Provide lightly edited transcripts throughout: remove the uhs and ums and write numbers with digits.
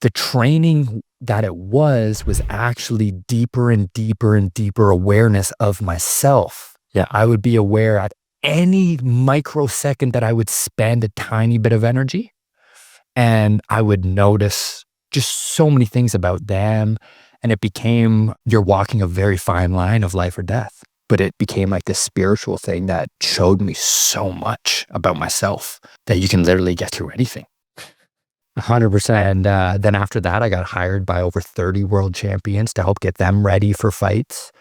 the training that it was actually deeper and deeper and deeper awareness of myself. Yeah, I would be aware at any microsecond that I would spend a tiny bit of energy, and I would notice just so many things about them. And it became, you're walking a very fine line of life or death. But it became like this spiritual thing that showed me so much about myself that you can literally get through anything. 100%. And then after that, I got hired by over 30 world champions to help get them ready for fights.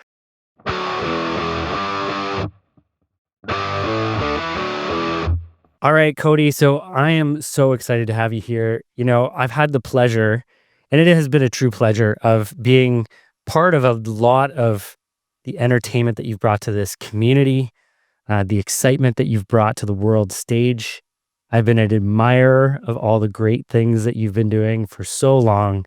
All right, Cody. So I am so excited to have you here. You know, I've had the pleasure, and it has been a true pleasure, of being part of a lot of the entertainment that you've brought to this community, the excitement that you've brought to the world stage. I've been an admirer of all the great things that you've been doing for so long.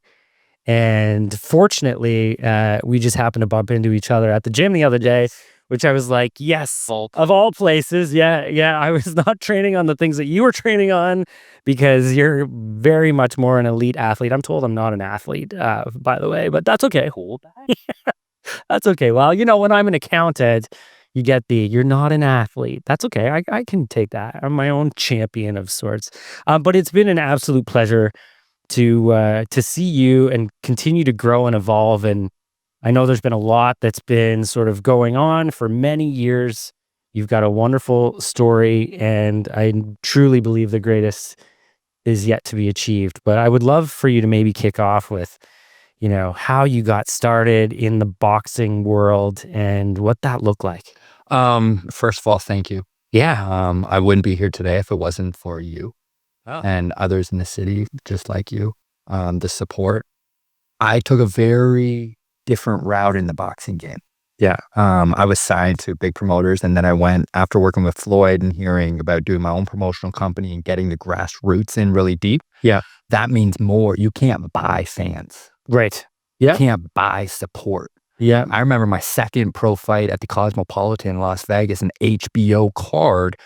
And fortunately, we just happened to bump into each other at the gym the other day, which I was like, yes, of all places. Yeah. I was not training on the things that you were training on because you're very much more an elite athlete. I'm told I'm not an athlete, by the way, but that's okay. Hold that. That's okay. Well, you know, when I'm an accountant, you get you're not an athlete. That's okay. I can take that. I'm my own champion of sorts. But it's been an absolute pleasure to see you and continue to grow and evolve. And I know there's been a lot that's been sort of going on for many years. You've got a wonderful story, and I truly believe the greatest is yet to be achieved. But I would love for you to maybe kick off with, you know, how you got started in the boxing world and what that looked like. First of all, thank you. Yeah. I wouldn't be here today if it wasn't for you and others in the city just like you. The support. I took a very different route in the boxing game. Yeah. I was signed to big promoters, and then I went, after working with Floyd and hearing about doing my own promotional company and getting the grassroots in really deep. Yeah. That means more. You can't buy fans. Right. Yeah. You can't buy support. Yeah. I remember my second pro fight at the Cosmopolitan in Las Vegas, an HBO card,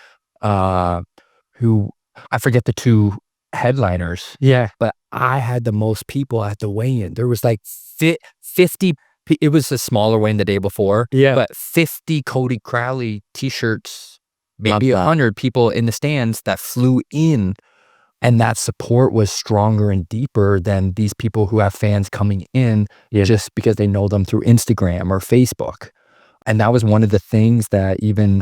who, I forget the two headliners. Yeah. But I had the most people at the weigh-in. There was like 50, it was a smaller weigh-in the day before. Yeah. But 50 Cody Crowley t-shirts, maybe 100 people in the stands that flew in. And that support was stronger and deeper than these people who have fans coming in just because they know them through Instagram or Facebook. And that was one of the things that even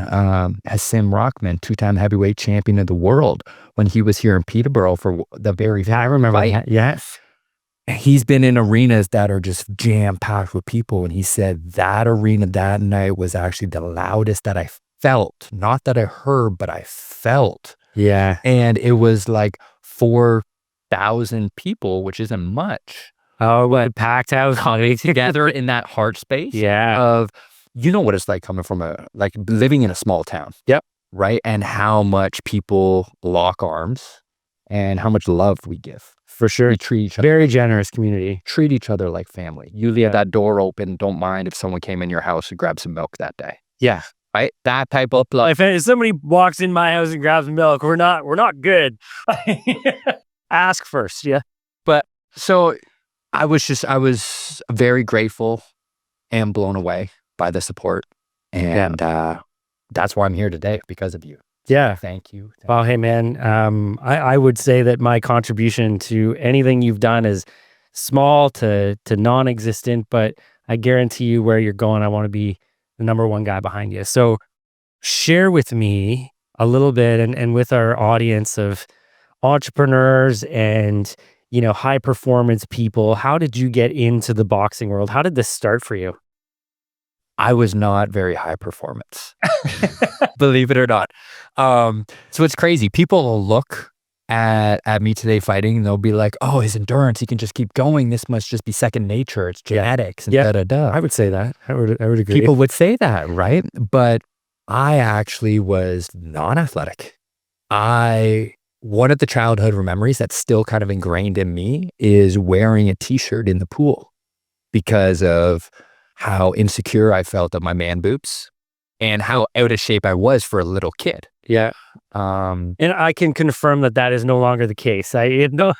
Hassim Rahman, two-time heavyweight champion of the world, when he was here in Peterborough for the very I remember fight. that. Yes. He's been in arenas that are just jam-packed with people. And he said that arena that night was actually the loudest that I felt. Not that I heard, but I felt. Yeah. And it was like 4,000 people, which isn't much. Oh, what? Packed out Together in that heart space. Yeah. Of, you know what it's like coming from like living in a small town. Yep. Right. And how much people lock arms and how much love we give. For sure. We treat each other. Very generous community. Treat each other like family. You leave that door open. Don't mind if someone came in your house and grabbed some milk that day. Yeah. Right? That type of love. If somebody walks in my house and grabs milk, we're not good. Ask first, yeah. But so I was very grateful and blown away by the support. And that's why I'm here today, because of you. Yeah. Thank you. Well, hey man, I would say that my contribution to anything you've done is small to non-existent, but I guarantee you where you're going, I want to be the number one guy behind you. So share with me a little bit and with our audience of entrepreneurs and, you know, high performance people, how did you get into the boxing world? How did this start for you? I was not very high performance, believe it or not. So it's crazy. People will look at me today fighting and they'll be like, oh, his endurance, he can just keep going. This must just be second nature. It's genetics and da-da-da. I would say that. I would agree. People would say that, right? But I actually was non-athletic. One of the childhood memories that's still kind of ingrained in me is wearing a t-shirt in the pool because of how insecure I felt of my man boobs and how out of shape I was for a little kid. Yeah. And I can confirm that is no longer the case. Not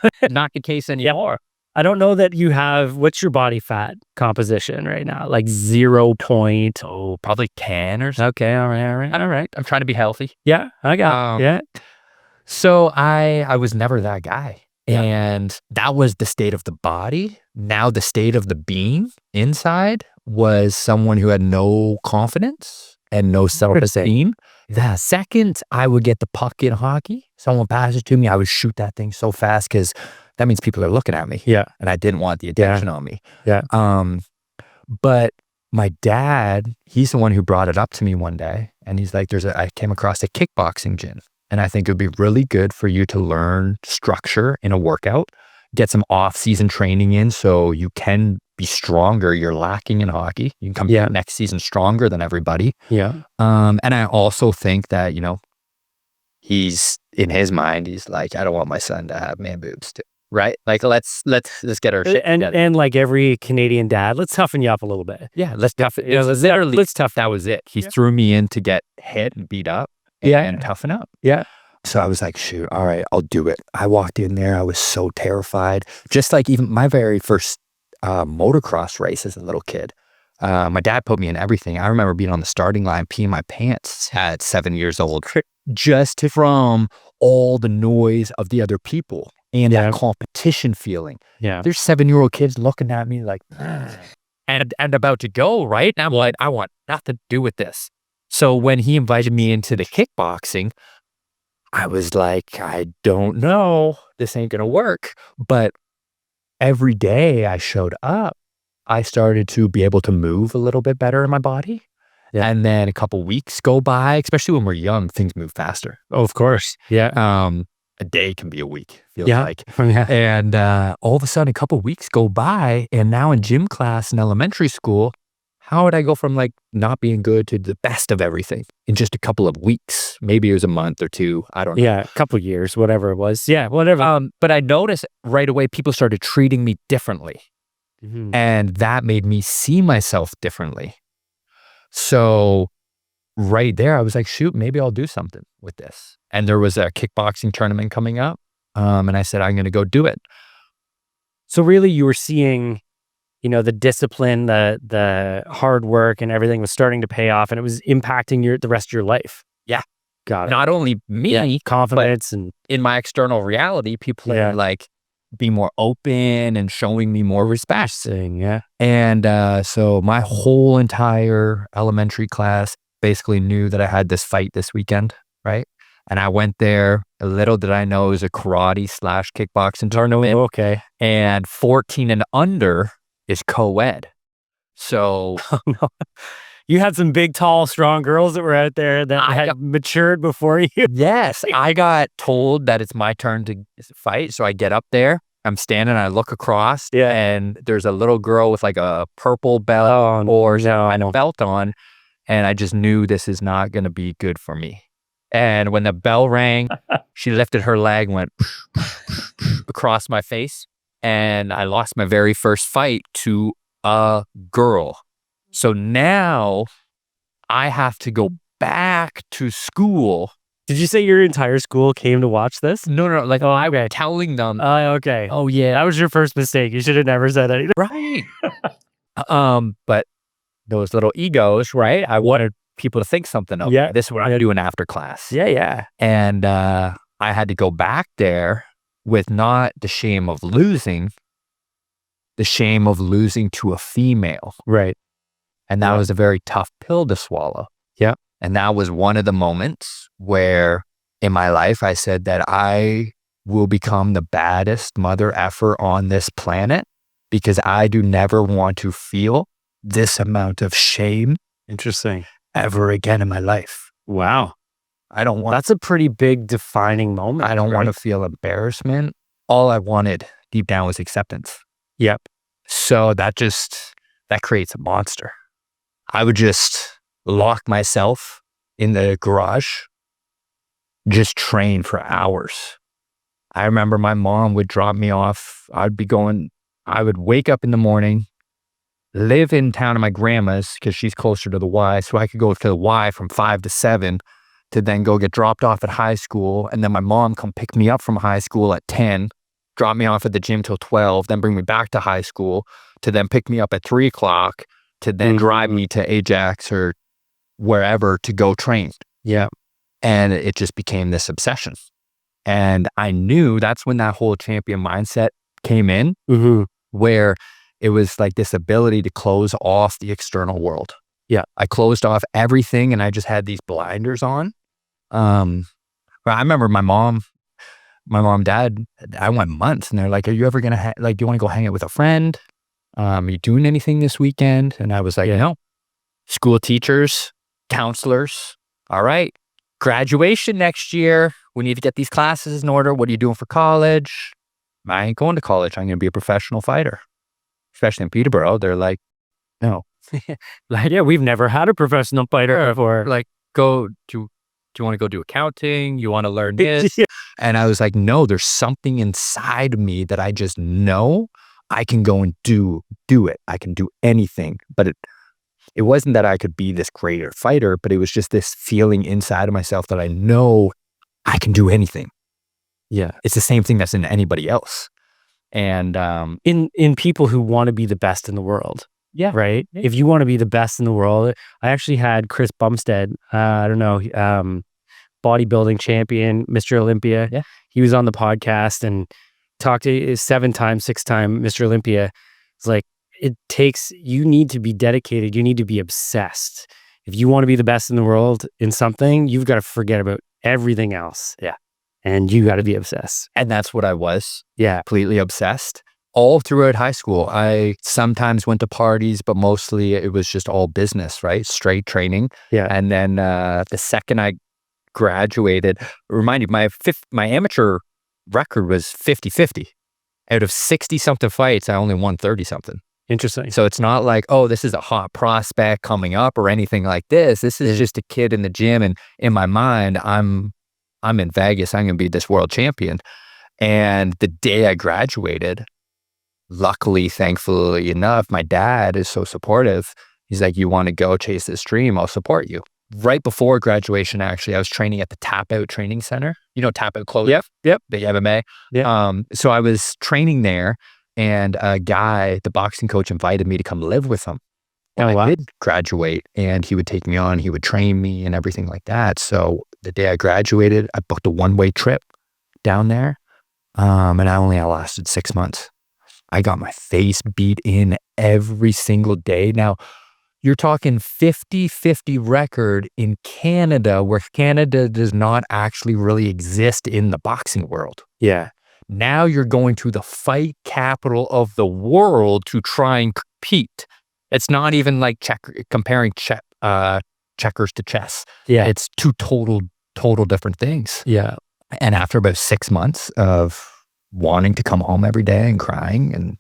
the case anymore. I don't know that you have, what's your body fat composition right now? Like 0 point. Oh, probably 10 or something. Okay. All right. All right. I'm trying to be healthy. Yeah. I got, yeah. So I was never that guy. Yeah. And that was the state of the body. Now the state of the being inside was someone who had no confidence and no self-esteem. The second I would get the puck in hockey, someone passes to me, I would shoot that thing so fast because that means people are looking at me. Yeah. And I didn't want the attention on me. Yeah. But my dad, he's the one who brought it up to me one day. And he's like, I came across a kickboxing gym. And I think it would be really good for you to learn structure in a workout, get some off-season training in so you can be stronger. You're lacking in hockey. You can come back next season stronger than everybody. Yeah. And I also think that, he's, in his mind, he's like, I don't want my son to have man boobs too. Right? Like, let's get our shit together. And like every Canadian dad, let's toughen you up a little bit. Yeah, let's toughen. Let's tough. That was it. He threw me in to get hit and beat up. And toughen up. Yeah. So I was like, shoot, all right, I'll do it. I walked in there. I was so terrified. Just like even my very first motocross race as a little kid. My dad put me in everything. I remember being on the starting line, peeing my pants at 7 years old, just from all the noise of the other people and that competition feeling. Yeah. There's 7-year-old kids looking at me like, and about to go, right? And I'm like, I want nothing to do with this. So when he invited me into the kickboxing, I was like, I don't know. This ain't going to work. But every day I showed up, I started to be able to move a little bit better in my body. Yeah. And then a couple weeks go by, especially when we're young, things move faster. Oh, of course. Yeah. A day can be a week, feels like. Yeah. And all of a sudden, a couple weeks go by, and now in gym class in elementary school, how would I go from like not being good to the best of everything in just a couple of weeks? Maybe it was a month or two. I don't know. Yeah, a couple years, whatever it was. Yeah, whatever. But I noticed right away people started treating me differently. Mm-hmm. And that made me see myself differently. So right there, I was like, shoot, maybe I'll do something with this. And there was a kickboxing tournament coming up. And I said, I'm going to go do it. So really you were seeing, the discipline, the hard work and everything was starting to pay off and it was impacting the rest of your life. Yeah. Got it. Not only me, confidence, and in my external reality, people are like, be more open and showing me more respect. Yeah. And so my whole entire elementary class basically knew that I had this fight this weekend, right? And I went there. Little did I know it was a karate/kickboxing tournament. Okay. And 14 and under is co-ed. So you had some big, tall, strong girls that were out there that had matured before you. Yes. I got told that it's my turn to fight. So I get up there. I'm standing, I look across, and there's a little girl with like a purple belt belt on. And I just knew this is not going to be good for me. And when the bell rang, she lifted her leg, went across my face. And I lost my very first fight to a girl. So now I have to go back to school. Did you say your entire school came to watch this? No. Like, I was telling them. Okay. Oh, yeah. That was your first mistake. You should have never said anything. Right. But those little egos, right? I wanted people to think something of. Yeah. This is what I'm doing after class. Yeah. And I had to go back there with not the shame of losing, the shame of losing to a female. Right. And that was a very tough pill to swallow. Yeah. And that was one of the moments where in my life I said that I will become the baddest mother effer on this planet because I do never want to feel this amount of shame. Interesting. Ever again in my life. Wow. I don't want. That's a pretty big defining moment. I don't want to feel embarrassment. All I wanted deep down was acceptance. Yep. So that creates a monster. I would just lock myself in the garage, just train for hours. I remember my mom would drop me off. I would wake up in the morning, live in town at my grandma's because she's closer to the Y. So I could go to the Y from 5 to 7 to then go get dropped off at high school. And then my mom come pick me up from high school at 10, drop me off at the gym till 12, then bring me back to high school, to then pick me up at 3 o'clock, to then drive me to Ajax or wherever to go train. Yeah. And it just became this obsession. And I knew that's when that whole champion mindset came in, where it was like this ability to close off the external world. Yeah. I closed off everything and I just had these blinders on. But I remember my mom, dad, I went months and they're like, are you ever going to do you want to go hang out with a friend? Are you doing anything this weekend? And I was like, no. School teachers, counselors. All right. Graduation next year. We need to get these classes in order. What are you doing for college? I ain't going to college. I'm going to be a professional fighter. Especially in Peterborough. They're like, no. Like, yeah, we've never had a professional fighter before. Like, do you want to go do accounting? You want to learn this? And I was like, no, there's something inside me that I just know I can go and do it. I can do anything. But it wasn't that I could be this greater fighter, but it was just this feeling inside of myself that I know I can do anything. Yeah. It's the same thing that's in anybody else. And in people who want to be the best in the world. Yeah. Right? Yeah. If you want to be the best in the world, I actually had Chris Bumstead, bodybuilding champion, Mr. Olympia. Yeah. He was on the podcast and talked to 6-time Mr. Olympia. It's like, you need to be dedicated. You need to be obsessed. If you want to be the best in the world in something, you've got to forget about everything else. Yeah. And you got to be obsessed. And that's what I was. Yeah. Completely obsessed. All throughout high school, I sometimes went to parties, but mostly it was just all business, right? Straight training. Yeah. And then the second I graduated, remind you, my amateur record was 50-50. Out of 60-something fights, I only won 30-something. Interesting. So it's not like, oh, this is a hot prospect coming up or anything like this. This is just a kid in the gym. And in my mind, I'm in Vegas. I'm going to be this world champion. And the day I graduated, luckily, thankfully enough, my dad is so supportive. He's like, you want to go chase this dream? I'll support you. Right before graduation, actually, I was training at the Tap Out Training Center. You know, Tap Out Clothing? Yep. Big MMA. Yeah. So I was training there. And a guy, the boxing coach, invited me to come live with him. And I did graduate, and he would take me on, he would train me and everything like that. So the day I graduated, I booked a one-way trip down there, and I only lasted 6 months. I got my face beat in every single day. Now, you're talking 50-50 record in Canada, where Canada does not actually really exist in the boxing world. Yeah. Now you're going to the fight capital of the world to try and compete. It's not even like comparing checkers to chess. Yeah. It's two total different things. Yeah. And after about 6 months of wanting to come home every day and crying and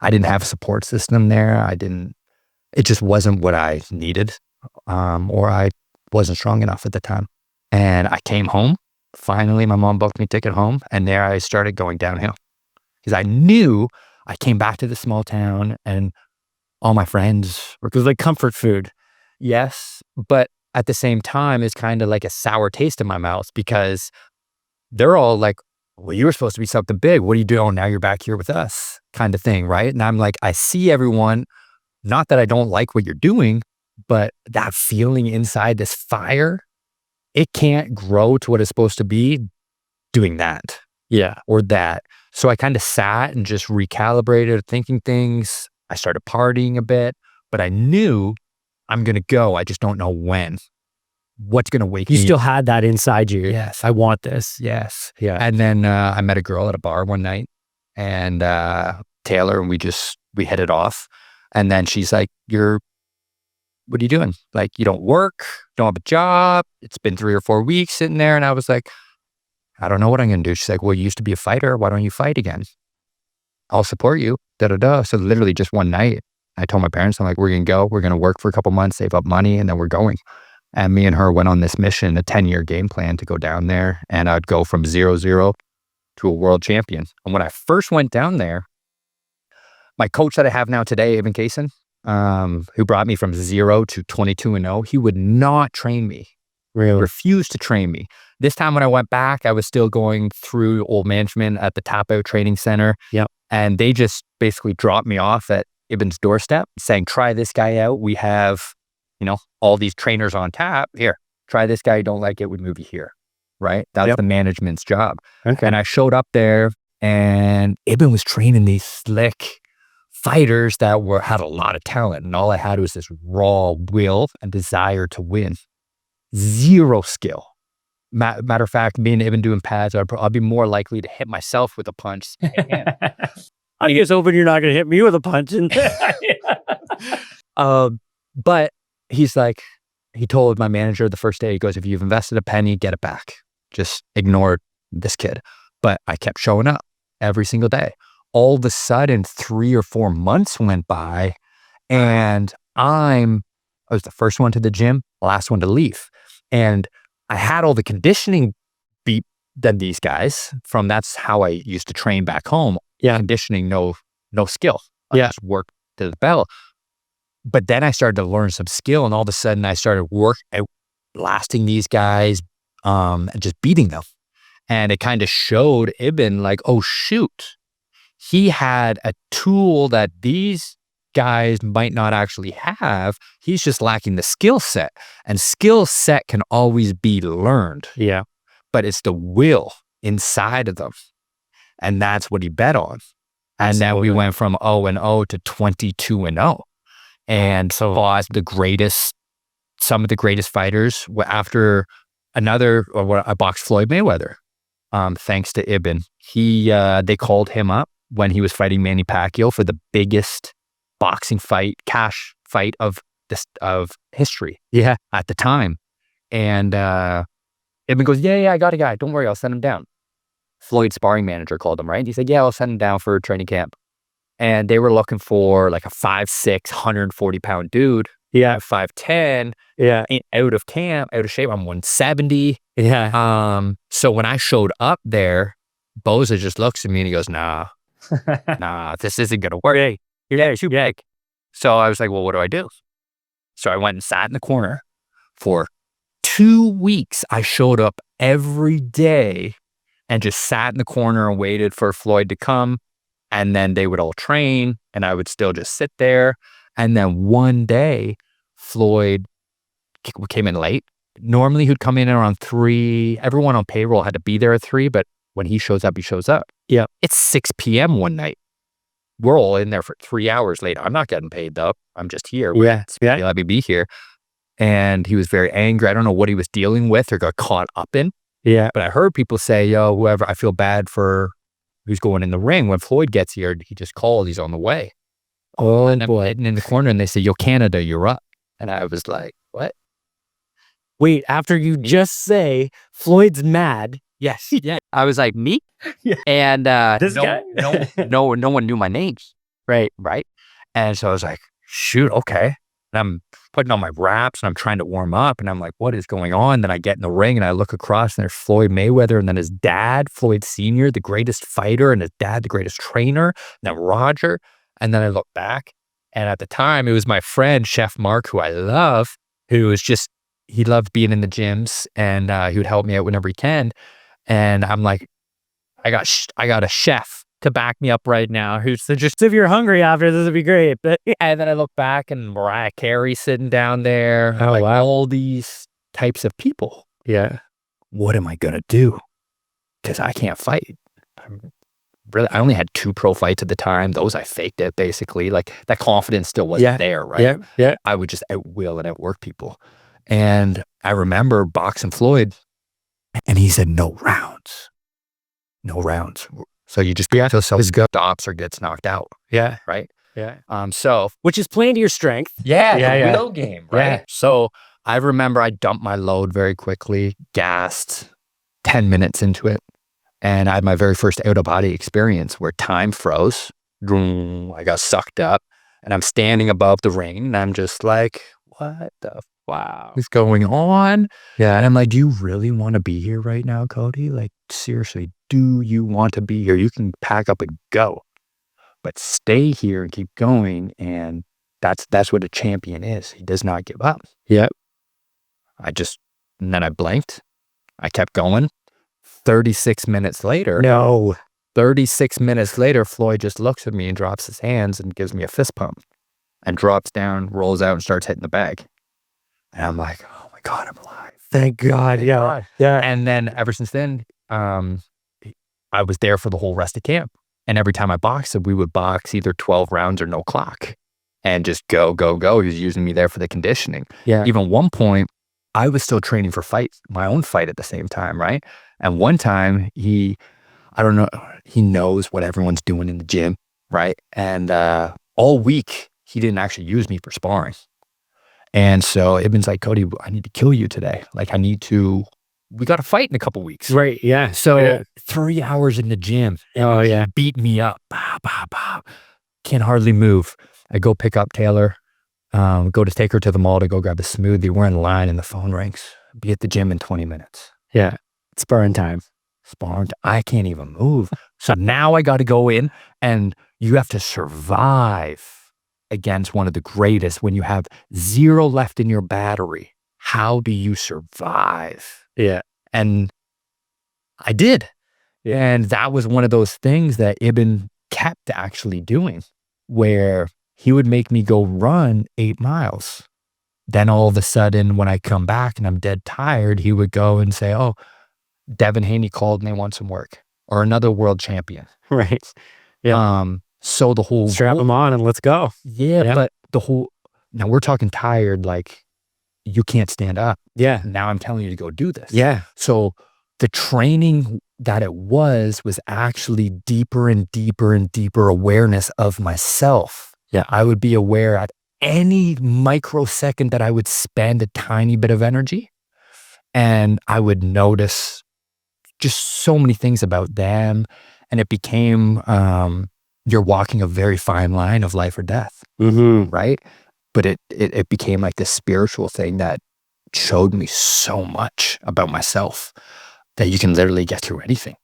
I didn't have a support system there. It just wasn't what I needed, or I wasn't strong enough at the time. And I came home. Finally, my mom booked me a ticket home, and there I started going downhill. Because I knew I came back to the small town and all my friends It was like comfort food. Yes, but at the same time, it's kind of like a sour taste in my mouth, because they're all like, well, you were supposed to be something big. What are you doing? Now you're back here with us, kind of thing, right? And I'm like, I see everyone, not that I don't like what you're doing, but that feeling inside, this fire, it can't grow to what it's supposed to be doing that. Yeah. Or that. So I kind of sat and just recalibrated, thinking things. I started partying a bit, but I knew I'm going to go. I just don't know when. What's going to wake me? You still had that inside you. Yes. I want this. Yes. Yeah. And then I met a girl at a bar one night, and Taylor, and we hit it off. And then she's like, what are you doing? Like, you don't work, don't have a job. It's been 3 or 4 weeks sitting there. And I was like, I don't know what I'm going to do. She's like, well, you used to be a fighter. Why don't you fight again? I'll support you. So literally just one night, I told my parents, I'm like, we're going to go. We're going to work for a couple months, save up money, and then we're going. And me and her went on this mission, a 10-year game plan to go down there. And I'd go from 0-0 to a world champion. And when I first went down there, my coach that I have now today, Evan Kaysen, who brought me from 0 to 22-0, he would not train me Really? Refused to train me. This time when I went back, I was still going through old management at the Tap Out Training Center. Yep. And they just basically dropped me off at Ibn's doorstep saying, try this guy out. We have, all these trainers on tap. Here, try this guy. You don't like it, we move you here. Right? That's the management's job. Okay. And I showed up there and Ibn was training these slick fighters that had a lot of talent. And all I had was this raw will and desire to win. Zero skill. Matter of fact, me and Ibn doing pads, I'll be more likely to hit myself with a punch. I guess hoping you're not going to hit me with a punch. But he's like, he told my manager the first day, he goes, if you've invested a penny, get it back. Just ignore this kid. But I kept showing up every single day. All of a sudden, 3 or 4 months went by and I was the first one to the gym, last one to leave. And I had all the conditioning beat than these guys that's how I used to train back home. Yeah. Conditioning, no skill. I just worked to the bell. But then I started to learn some skill and all of a sudden I started outlasting these guys and just beating them. And it kind of showed Ibn like, oh shoot, he had a tool that these guys might not actually have. He's just lacking the skill set. And skill set can always be learned. Yeah. But it's the will inside of them. And that's what he bet on. And Absolutely. then we went from 0-0 to 22-0. And so fought some of the greatest fighters after I boxed Floyd Mayweather. Thanks to Ibn. They called him up when he was fighting Manny Pacquiao for the biggest boxing fight, cash fight of history. Yeah. At the time. And Ibn goes, yeah, I got a guy. Don't worry, I'll send him down. Floyd's sparring manager called him, right? He said, yeah, I'll send him down for training camp. And they were looking for like a 5'6", 140-pound dude. Yeah. 5'10". Yeah. Out of camp, out of shape. I'm 170. Yeah. So when I showed up there, Boza just looks at me and he goes, nah, this isn't going to work. Hey, you're there, shoot back. So I was like, well, what do I do? So I went and sat in the corner for 2 weeks. I showed up every day and just sat in the corner and waited for Floyd to come. And then they would all train and I would still just sit there. And then one day, Floyd came in late. Normally he'd come in around 3. Everyone on payroll had to be there at 3, but when he shows up, he shows up. Yeah. It's 6 p.m. one night. We're all in there for 3 hours later. I'm not getting paid though. I'm just here. Yeah. They let me be here. And he was very angry. I don't know what he was dealing with or got caught up in. Yeah. But I heard people say, yo, whoever, I feel bad for who's going in the ring. When Floyd gets here, he just called, he's on the way. Oh, and I'm boy. sitting in the corner and they say, yo, Canada, you're up. And I was like, what? Wait, after you just say Floyd's mad. Yes. Yeah. I was like, me? Yeah. And This guy? no one knew my names. Right. And so I was like, shoot, okay. And I'm putting on my wraps and I'm trying to warm up and I'm like, what is going on? Then I get in the ring and I look across and there's Floyd Mayweather and then his dad, Floyd Sr., the greatest fighter, and his dad, the greatest trainer, and then Roger. And then I look back and at the time it was my friend, Chef Mark, who I love, who was just, he loved being in the gyms and he would help me out whenever he can. And I'm like, I got a chef to back me up right now. Who's Just if you're hungry after this would be great. But and then I look back and Mariah Carey sitting down there. Oh, like wow. all these types of people. yeah. What am I gonna do? Because I can't fight. I only had 2 pro fights at the time. Those I faked it basically. Like that confidence still wasn't there, right? Yeah. I would just outwill and outwork people. And I remember boxing Floyd, and he said, "No rounds. So you just be so the opser gets knocked out." Yeah. Right. Yeah. So Which is playing to your strength. the will game, right? Yeah. So I remember I dumped my load very quickly, gassed 10 minutes into it. And I had my very first out-of-body experience where time froze. I got sucked up and I'm standing above the ring and I'm just like, what the Wow. is going on? Yeah. And I'm like, do you really want to be here right now, Cody? Like, seriously, do you want to be here? You can pack up and go, but stay here and keep going. And that's what a champion is. He does not give up. Yep. I just And then I blinked. I kept going. 36 minutes later, No. 36 minutes later, Floyd just looks at me and drops his hands and gives me a fist pump and drops down, rolls out and starts hitting the bag. And I'm like, oh my God, I'm alive. Thank God. Thank Yeah. God. Yeah. And then ever since then, I was there for the whole rest of camp. And every time I boxed, we would box either 12 rounds or no clock and just go, go, go. He was using me there for the conditioning. Yeah. Even one point, I was still training for fights, my own fight at the same time, right? And one time I don't know, he knows what everyone's doing in the gym, right? And all week, he didn't actually use me for sparring. And so Ibn's like, Cody, I need to kill you today. Like, we got to fight in a couple weeks. Right. Yeah. So 3 hours in the gym. Oh, yeah. Beat me up. Bow, bow, bow. Can't hardly move. I go pick up Taylor, go to take her to the mall to go grab a smoothie. We're in line and the phone rings. Be at the gym in 20 minutes. Yeah. It's sparring time. I can't even move. So now I got to go in and you have to survive against one of the greatest when you have 0 left in your battery. How do you survive? Yeah. And I did. Yeah. And that was one of those things that Ibn kept actually doing, where he would make me go run 8 miles. Then all of a sudden, when I come back and I'm dead tired, he would go and say, oh, Devin Haney called and they want some work, or another world champion. Right. Yeah. So the whole strap them on and let's go. Yeah. But now we're talking tired, like you can't stand up. Yeah. Now I'm telling you to go do this. Yeah. So the training that it was actually deeper and deeper and deeper awareness of myself. Yeah. I would be aware at any microsecond that I would spend a tiny bit of energy, and I would notice just so many things about them. And it became, you're walking a very fine line of life or death, right? But it became like this spiritual thing that showed me so much about myself that you can literally get through anything.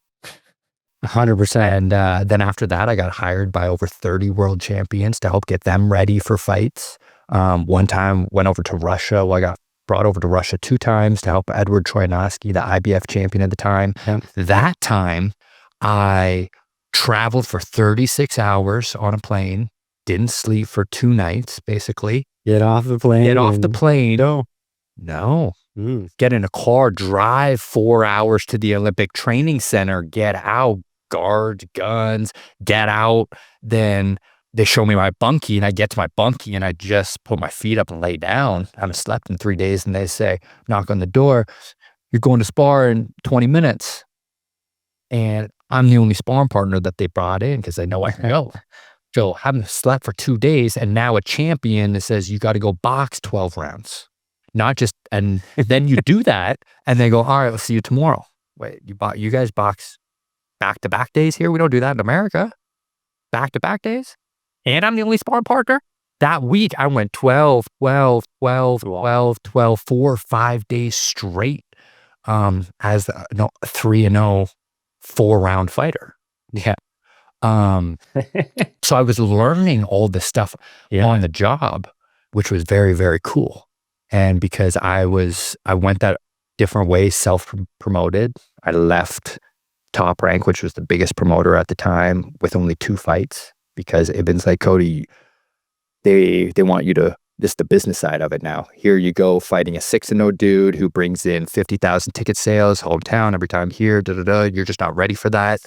100%. And then after that, I got hired by over 30 world champions to help get them ready for fights. One time went over to Russia. Well, I got brought over to Russia 2 times to help Edward Troyanovsky, the IBF champion at the time. Yeah. That time, I traveled for 36 hours on a plane, didn't sleep for 2 nights, basically. Get off the plane. No. Get in a car, drive 4 hours to the Olympic Training Center, get out, guards, guns, get out. Then they show me my bunkie, and I get to my bunkie and I just put my feet up and lay down. I haven't slept in 3 days, and they say, knock on the door, you're going to spar in 20 minutes. And I'm the only sparring partner that they brought in because they know I can go. So I haven't slept for 2 days, and now a champion that says you got to go box 12 rounds. Not just, and then you do that, and they go, all right, we'll see you tomorrow. Wait, you guys box back-to-back days here? We don't do that in America. Back-to-back days? And I'm the only sparring partner? That week, I went 12, 12, 12, 12, 12, 4 or 5 days straight as a 3-0, 4-round fighter. Yeah. So I was learning all this stuff on the job, which was very, very cool. And because I went that different way, self-promoted, I left Top Rank, which was the biggest promoter at the time, with only 2 fights, because Ibn's like, Cody, they want you to, this is the business side of it now. Here you go fighting a 6-0 dude who brings in 50,000 ticket sales, hometown every time here, you're just not ready for that.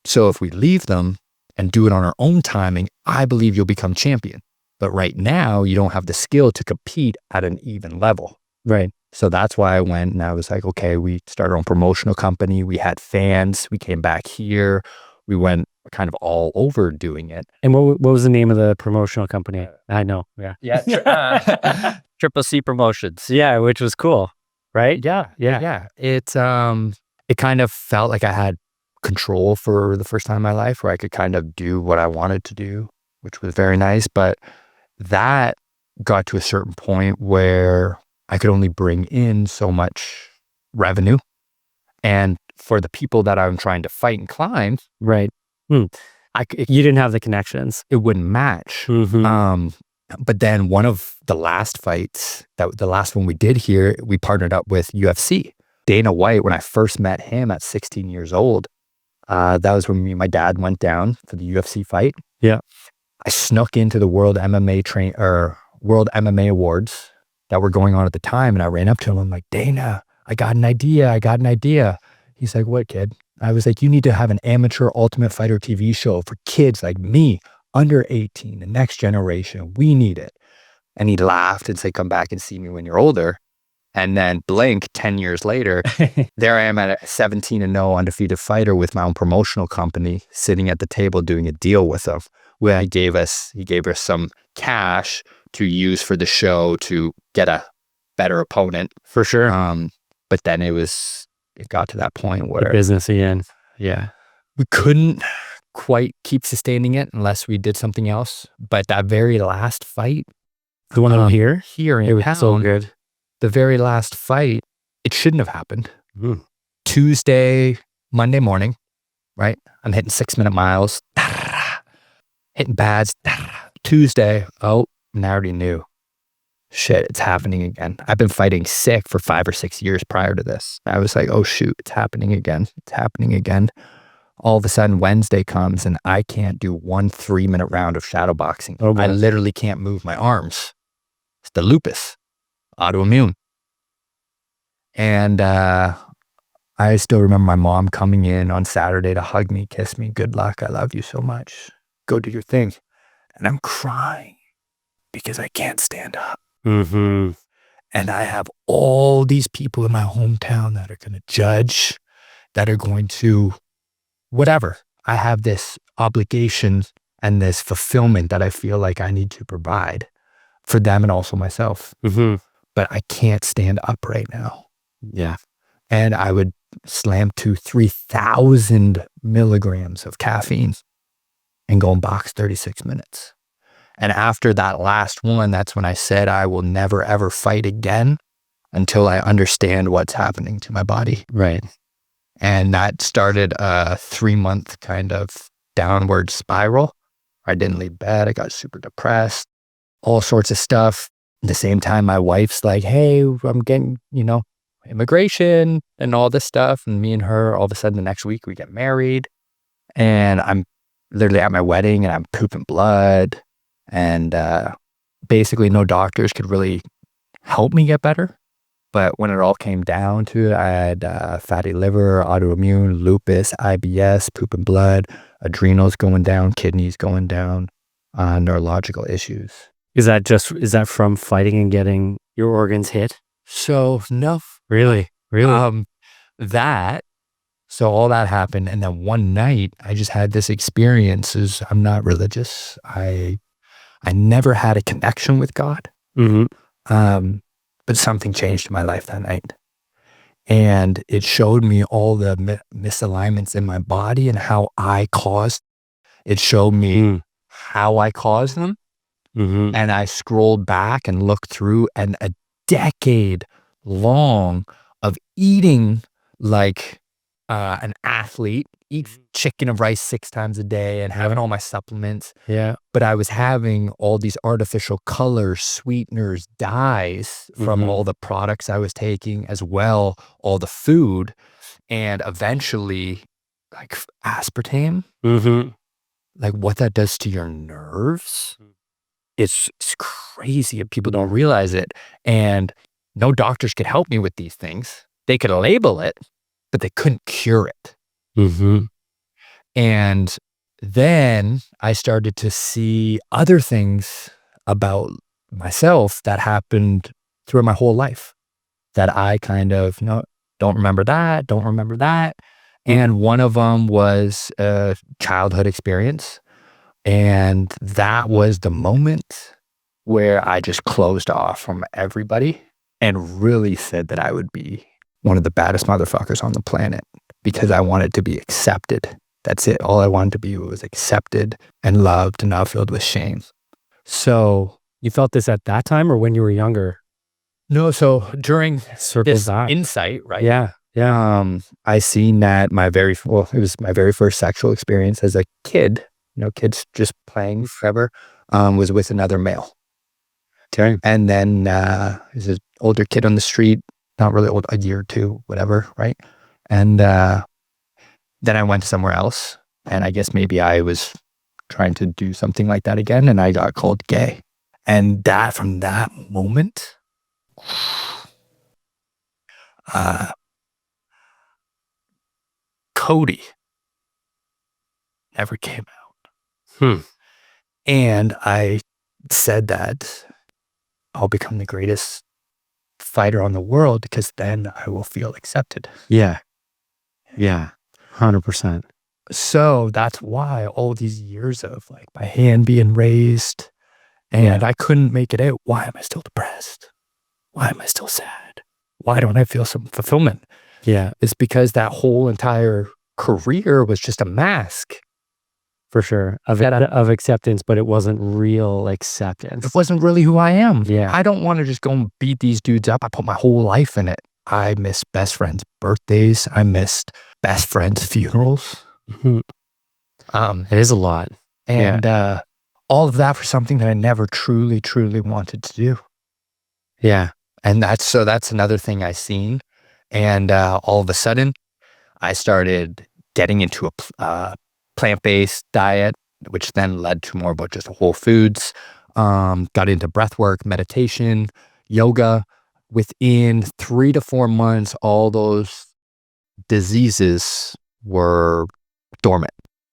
So if we leave them and do it on our own timing, I believe you'll become champion. But right now, you don't have the skill to compete at an even level. Right. So that's why I went, and I was like, okay, we started our own promotional company. We had fans. We came back here. We went kind of all over doing it. And what was the name of the promotional company? I know. Yeah. Yeah. Triple C Promotions. Yeah, which was cool. Right? Yeah. It kind of felt like I had control for the first time in my life, where I could kind of do what I wanted to do, which was very nice. But that got to a certain point where I could only bring in so much revenue. And for the people that I'm trying to fight and climb, right. You didn't have the connections. It wouldn't match. But then one of the last fights, the last one we did here, we partnered up with UFC. Dana White, when I first met him at 16 years old, that was when me and my dad went down for the UFC fight. Yeah. I snuck into the World World MMA Awards that were going on at the time, and I ran up to him. I'm like, Dana, I got an idea. He's like, what, kid? I was like, you need to have an amateur Ultimate Fighter TV show for kids like me, under 18, the next generation. We need it. And he laughed and said, come back and see me when you're older. And then blink, 10 years later, there I am at a 17-0 undefeated fighter with my own promotional company, sitting at the table doing a deal with him, where he gave us some cash to use for the show to get a better opponent. For sure. But then it got to that point where the business again. Yeah. We couldn't quite keep sustaining it unless we did something else. But that very last fight, the one over here in it was town, so good. The very last fight, it shouldn't have happened. Monday morning, right? I'm hitting 6-minute miles, hitting pads. Tuesday, and I already knew. Shit, it's happening again. I've been fighting sick for 5 or 6 years prior to this. I was like, oh shoot, it's happening again. All of a sudden, Wednesday comes and I can't do 1 3-minute round of shadow boxing. Oh, I literally can't move my arms. It's the lupus, autoimmune. And I still remember my mom coming in on Saturday to hug me, kiss me. Good luck. I love you so much. Go do your thing. And I'm crying because I can't stand up. Mm-hmm. And I have all these people in my hometown that are going to judge, that are going to whatever. I have this obligation and this fulfillment that I feel like I need to provide for them and also myself. Mm-hmm. But I can't stand up right now. Yeah. And I would slam 3,000 milligrams of caffeine and go and box 36 minutes. And after that last one, that's when I said I will never, ever fight again until I understand what's happening to my body. Right. And that started a 3-month kind of downward spiral. I didn't leave bed. I got super depressed, all sorts of stuff. At the same time, my wife's like, hey, I'm getting, immigration and all this stuff. And me and her, all of a sudden the next week we get married, and I'm literally at my wedding and I'm pooping blood. And basically no doctors could really help me get better. But when it all came down to it, I had fatty liver, autoimmune, lupus, IBS, pooping blood, adrenals going down, kidneys going down, neurological issues. Is that from fighting and getting your organs hit? So no. Really? So all that happened. And then one night I just had this experience. I'm not religious. I never had a connection with God. Mm-hmm. But something changed in my life that night. And it showed me all the misalignments in my body and how I caused. It showed me how I caused them. Mm-hmm. And I scrolled back and looked through, and a decade long of eating like an athlete, eat chicken and rice 6 times a day and having all my supplements. Yeah. But I was having all these artificial colors, sweeteners, dyes from all the products I was taking, as well, all the food, and eventually like aspartame, like what that does to your nerves. It's crazy and people don't realize it. And no doctors could help me with these things. They could label it, but they couldn't cure it. And then I started to see other things about myself that happened throughout my whole life that I kind of, don't remember that. And one of them was a childhood experience. And that was the moment where I just closed off from everybody and really said that I would be one of the baddest motherfuckers on the planet because I wanted to be accepted. That's it. All I wanted to be was accepted and loved and not filled with shame. So you felt this at that time or when you were younger? No, so during this insight, right? Yeah. I seen that it was my very first sexual experience as a kid. Kids just playing forever, was with another male. Okay. And then there's an older kid on the street, not really old, a year or two, whatever, right? And then I went somewhere else, and I guess maybe I was trying to do something like that again, and I got called gay. And that, from that moment, Cody never came out. Hmm. And I said that I'll become the greatest fighter on the world because then I will feel accepted. Yeah. Yeah. 100%. So that's why all these years of like my hand being raised and I couldn't make it out. Why am I still depressed? Why am I still sad? Why don't I feel some fulfillment? Yeah. It's because that whole entire career was just a mask. For sure. Of acceptance, but it wasn't real acceptance. It wasn't really who I am. Yeah. I don't want to just go and beat these dudes up. I put my whole life in it. I miss best friends' birthdays. I missed best friends' funerals. Mhm. It is a lot. And all of that for something that I never truly, truly wanted to do. Yeah. And that's another thing I seen. And all of a sudden, I started getting into a plant-based diet, which then led to more about just whole foods. Got into breath work, meditation, yoga. Within 3 to 4 months, all those diseases were dormant.